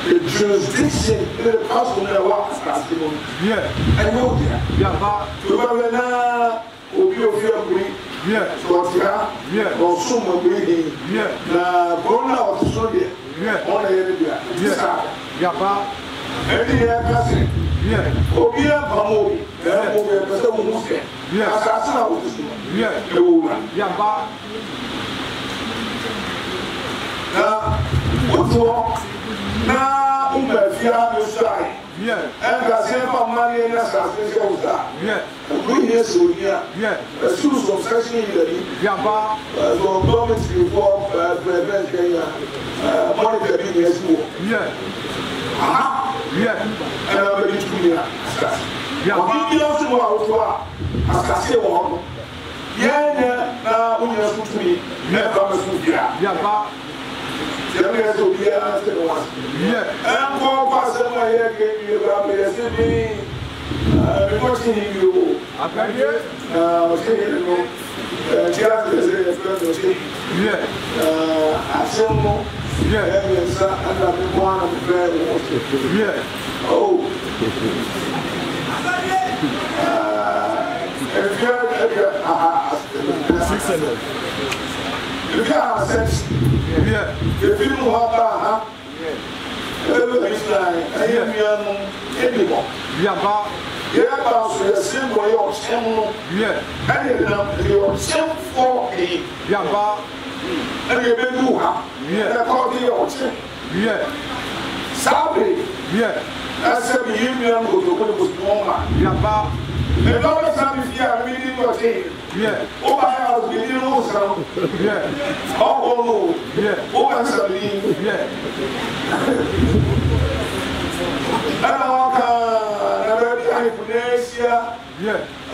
The jurisdiction in the past when I walk past him. Yeah. I know that. Yeah. To Babana, Obi, yeah. So, yeah. Or someone breathing. Yeah. Corona of Sodia. Yeah. On the area. Yeah. Yeah. Any year passing. Yeah. Obia Pamobi. There will be a person who moves there. Yeah. Assassin of this one. Yeah. The woman. Yeah. What's wrong? Now, Umbafia is dying. Yeah. And I say for money and assassin goes down. Yeah. We hear so here. Yeah. As soon as I'm searching the Yaba, so government reform, prevent money that being as well. Yeah. Yeah. And I'm ready to be a yeah. What do you also want to ask? I one. Yeah, now when you're to me, never to be. Yeah. Yeah. And for passing my hair gave you a recipe. Because you are here. Yeah. Assemble. Yeah. And I'm one of the very yeah. Oh. If you are sense, if you know how everybody's like, I am young, anymore. Yeah, so the same way of some, and you're some for me. And you may do her, according to your check. Saturday, I said, the union was the woman. And all the time, if you are reading your thing, oh, my house, we didn't know some. Oh, no, oh, I'm sorry.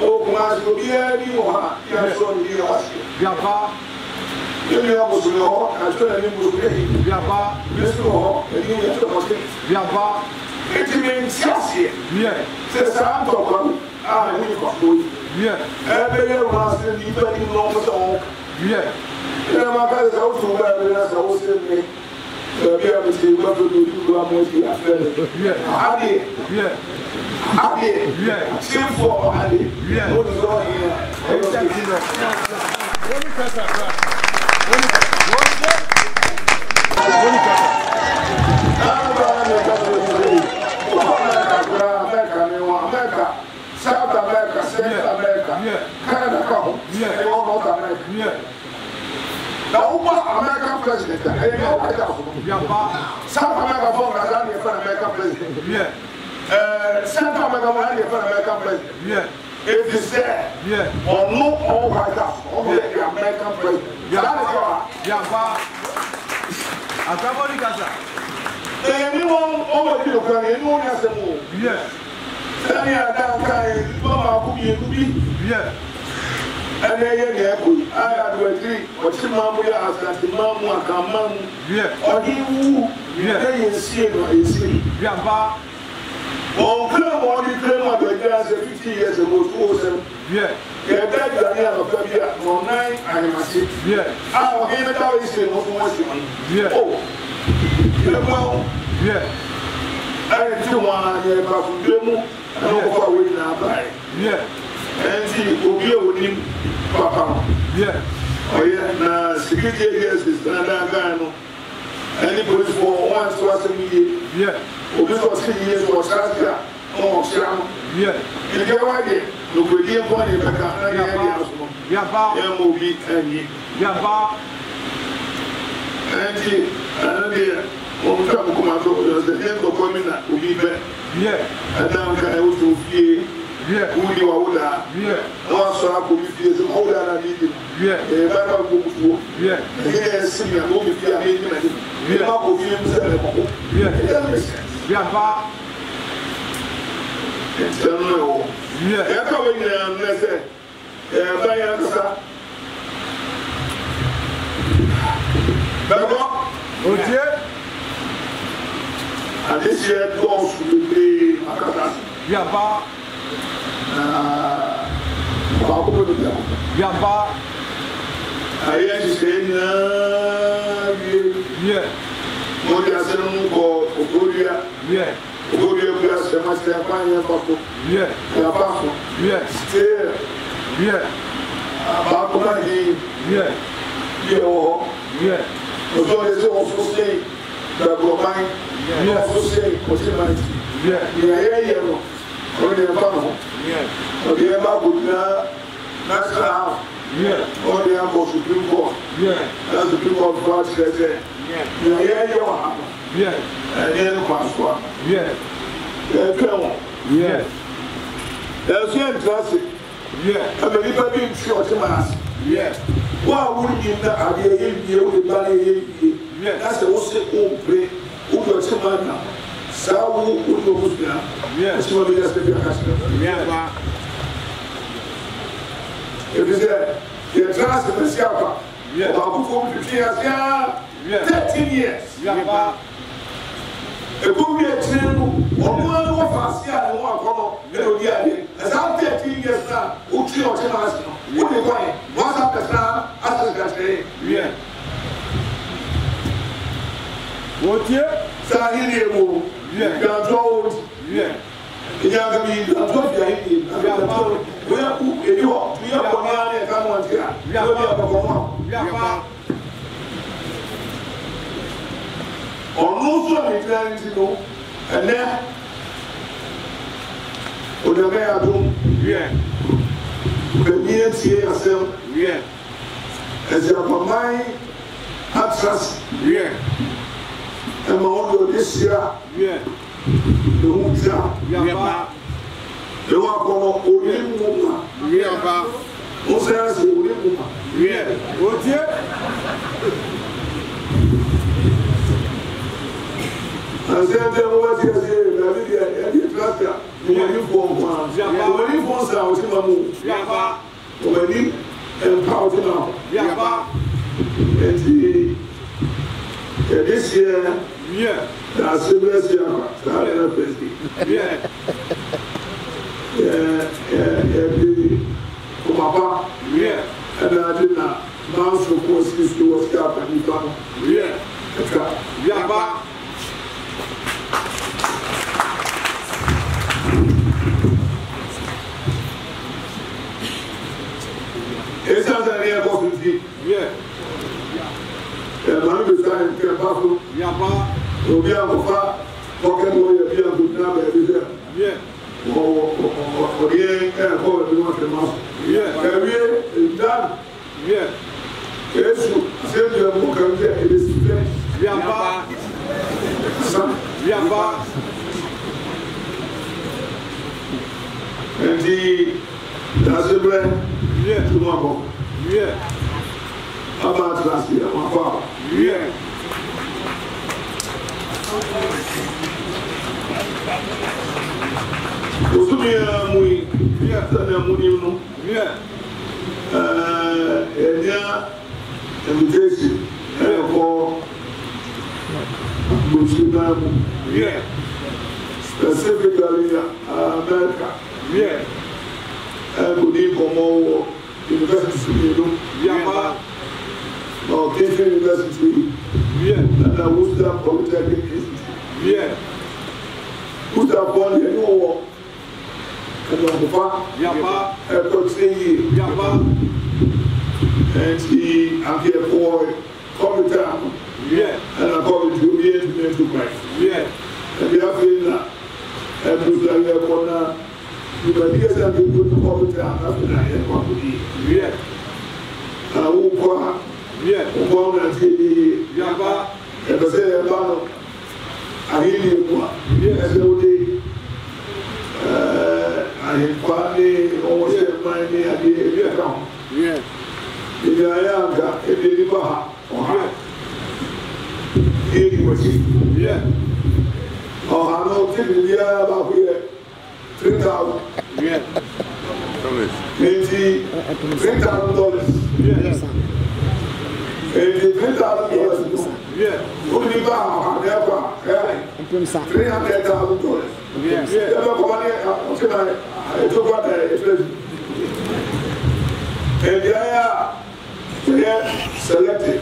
Oh, my, will be any one. Yes, so you are. You was no, I told him to pay. This law, and you have to it means yes, says I'm talking. Ah, we got to. Every year was in the evening long song. My father's out to where I was in me. Be able to see what to do. I Same for Adi. What is going America, South America, Central America, Canada, and all North America. Now, American president, South America formed as an American president. Central America for American president. It is there. Or no all White House, only the American president. Anyone over the anyone has a move. Any other kind, Mama could be. And then I had to agree, but Mamu asked that the Mamu can man, or he who is seen. Oh, claim all the claim of the girls 50 years ago, 2007. They're dead, they're near the for 9 and a half. Our game is saying, what was you? Oh, well, I do want to have a demo, and over with now by. And see, Obio with him, Papa. Oh, yeah, now, security years is another. And the police for once was a media. This was 3 years for Saskia. Oh, Sham. You get what I did? Look, we didn't want it back. MOB and ye. And he, when we come to Commando, the name of Comina will be back. And now I want to fear. Who you are, also I could be fears and all that I need. A better book for. Yes, see, I will be fear. We are not going to be it's no. Yeah, coming there, let's say, and this year goes to be Makata. I am saying, what you are saying, Okyeman, Okyeman plus the master fire bottle. Also say the Bromine, also say Okyeman. Only a panel. Okay, about national. Only about Supreme Court. That's the people of God said. And then Pasqua. There's no classic. I believe I didn't see what you ask. Why would you not have a ballet? That's the most open. Who does a man now? Sawu uliyokuja, sio bila stepia kasha. The transfer hapa. About 13 years. Ekumbi etrenu, omo wa fasia no akono, e odi ade. As 13 years now, uchi o chema asino. Udi kwai, what's up the plan? Asase. What here? Sahili emo. You are told, you are going This year, that's the best year. And I did not. Now, so course, this was cap and you come. It's not an air coffee. Man be saying que bafu obi amofa pocket boy be a good na be there o ye ko be no se ma we done Yesu send your book and it is finished and the that's the brand tomorrow about last year, my father. Invitation for specifically America. And we need more university. Okyenhene University, and I was there Polytechnic Institute. Put up on the new war, and on the farm, and he am here for Quater, and I call it to Christ. And we have been and we are here for now. You can hear that you go to Quater after that. I will go. One and see Yaba, and the same battle. I hear you. Yes, no day. I have finally almost my idea. In the Ayanga, in the Baha, oh, I know, take the year about here 3,000. $3,000. And the $3,000, only about $300,000. I took what and they are selected.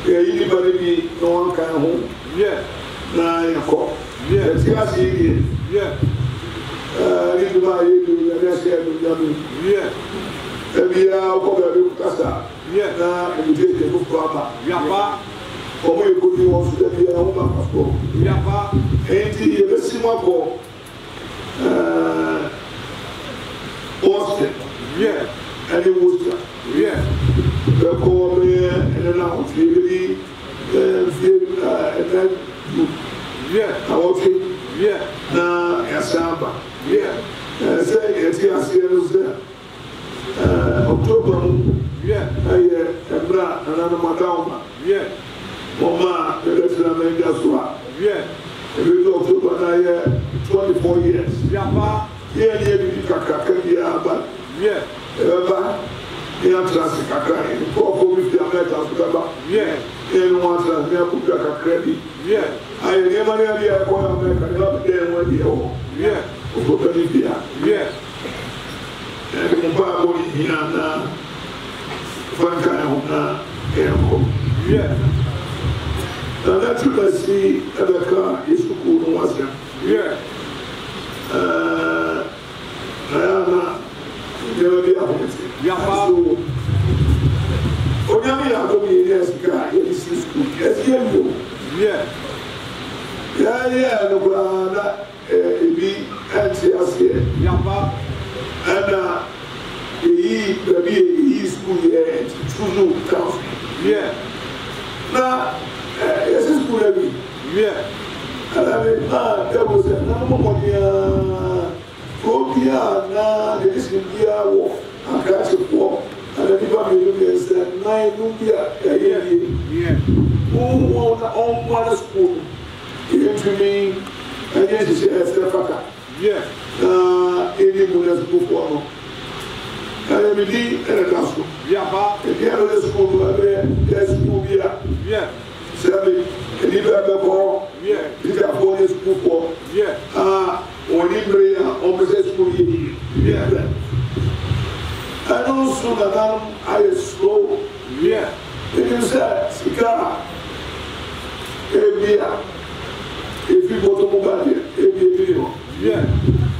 Anybody be no one can home. Now you call. Let's see. Need to buy you, and that's it. Every hour, over Casa. Now, and you take the book proper. Or we could do also that we are home. And the Singapore, Boston, and the Worcester. The core and announced really, and then I was now, Yasamba. Say, it's there. October, and another Madama. Mama, the rest of the Jasua. Every October, 24 years. Here, you can but trust Kakari, for the America, and one trust near Pukaka credit. I never had a America, not there when you are. And the Bible here now, one kind of airport. And that's what I see at the car is to cool one. And he school here to council. Yeah. Now, it's school every. Yeah. And I mean, there was a number of the India war, and catch a war, and the people said, "Nine Nubia, yeah, who won one school." Came to me, and yes, she said, "Stefaka, yeah, any good school for no." And I mean, and a classroom, yeah, the other school, there's school here, yeah, seven, and if I go, yeah, if I go to school for, yeah, when you bring opposite school, yeah. I know soon that I is slow. yeah. It is a cigar. If you go to Mobile, yeah.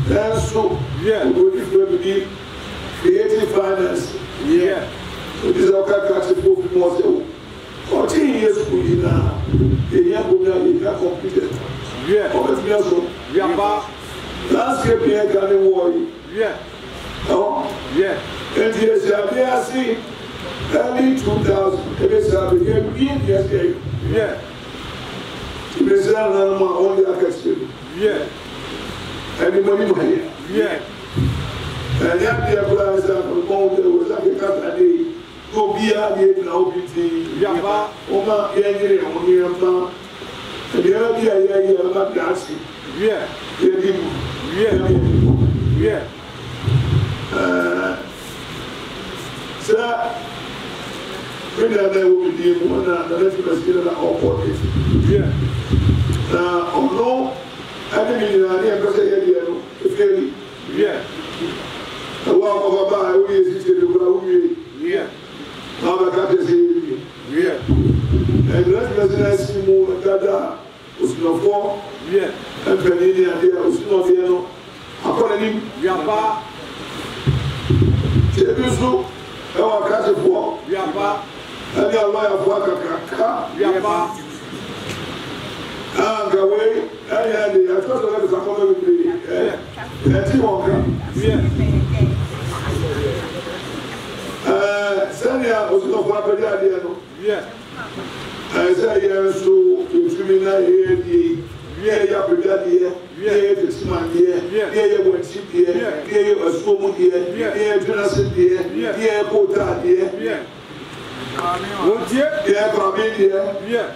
And so, yeah, we will begin creative finance. Yeah. So this is our catch of more. 14 years now, the young woman is completed. Yeah. Oh, yeah, landscape here can worry. yeah. Oh, yeah. And yes, I see early 2000, I became yesterday. Yeah. Only I can see. Yeah. Anybody here? Yeah. And yet, the appliance that was like a cat a day. Go be a day now, beauty. Yeah. Oma, Yanni, only a man. And the other day, I am dancing. Yeah. Yeah. Yeah. Sir, when I will be one and the rest of the students are all for it. Yeah. Although I didn't mean I because I had a yeah. The walk of a bar, we is the yeah. Now the cat is here. Yeah. And the rest of the students move Dada was no for. Yeah. And Penny and there was no piano. According to him, Yapa. Jebusu, our catch of war. Yapa. And your lawyer for Kaka. Yapa. Away, I had the first of the community. Sanya was not for a idea. Yeah. I say, yes, so to me, yeah, brigadier, yeah, this man here, yeah, one ship here, yeah, a swim here, yeah, Jonathan here, yeah, Quater here, yeah. What, yeah? Yeah, Babin here, yeah.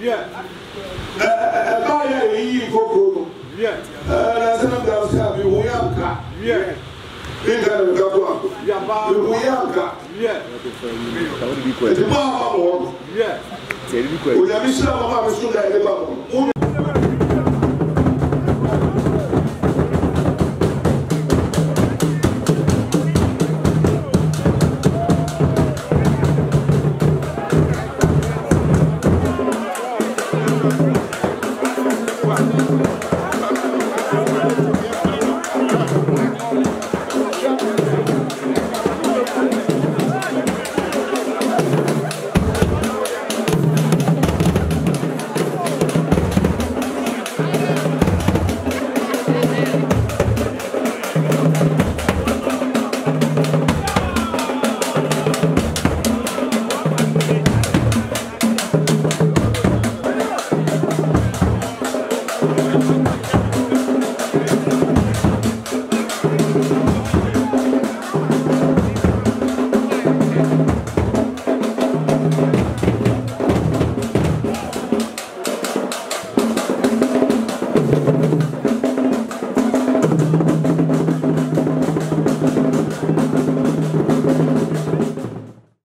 Yeah. I buy go. Yeah. I said, I'm going to yeah. We got a couple. Yeah. Yeah.